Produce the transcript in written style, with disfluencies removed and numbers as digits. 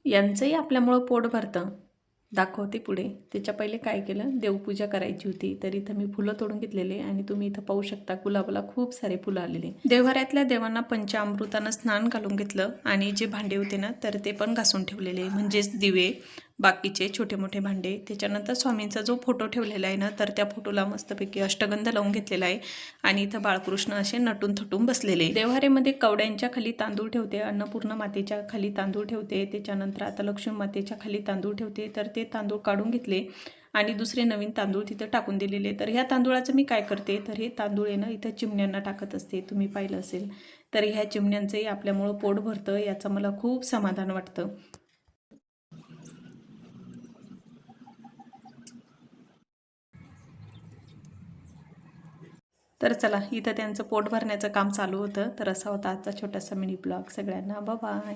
यांचंही आपल्यामुळं पोट भरतं. दाखवते पुढे. त्याच्या पहिले काय केलं, देवपूजा करायची होती. तर इथं मी फुलं तोडून घेतलेले आणि तुम्ही इथं पाहू शकता गुलाबाला खूप सारे फुलं आलेले. देवघरातल्या देवांना पंचामृतानं स्नान घालून घेतलं आणि जे भांडे होते ना तर ते पण घासून ठेवलेले, म्हणजेच दिवे, बाकीचे छोटे मोठे भांडे. त्याच्यानंतर स्वामींचा जो फोटो ठेवलेला आहे ना तर त्या फोटोला मस्तपैकी अष्टगंध लावून घेतलेला आहे आणि इथं बाळकृष्ण असे नटून थटून बसलेले. देवहारेमध्ये कवड्यांच्या खाली तांदूळ ठेवते, अन्नपूर्ण मातेच्या खाली तांदूळ ठेवते, त्याच्यानंतर आता लक्ष्मी मातेच्या खाली तांदूळ ठेवते. तर ते तांदूळ काढून घेतले आणि दुसरे नवीन तांदूळ तिथं टाकून दिलेले. तर ह्या तांदूळाचं मी काय करते, तर हे तांदूळ आहे ना इथं चिमण्यांना टाकत असते, तुम्ही पाहिलं असेल. तर ह्या चिमण्यांचंही आपल्यामुळं पोट भरतं, याचं मला खूप समाधान वाटतं. तर चला, इथं त्यांचं पोट भरण्याचं काम चालू होतं. तर असा होता आजचा छोटासा मिनी ब्लॉग. सगळ्यांना बाय.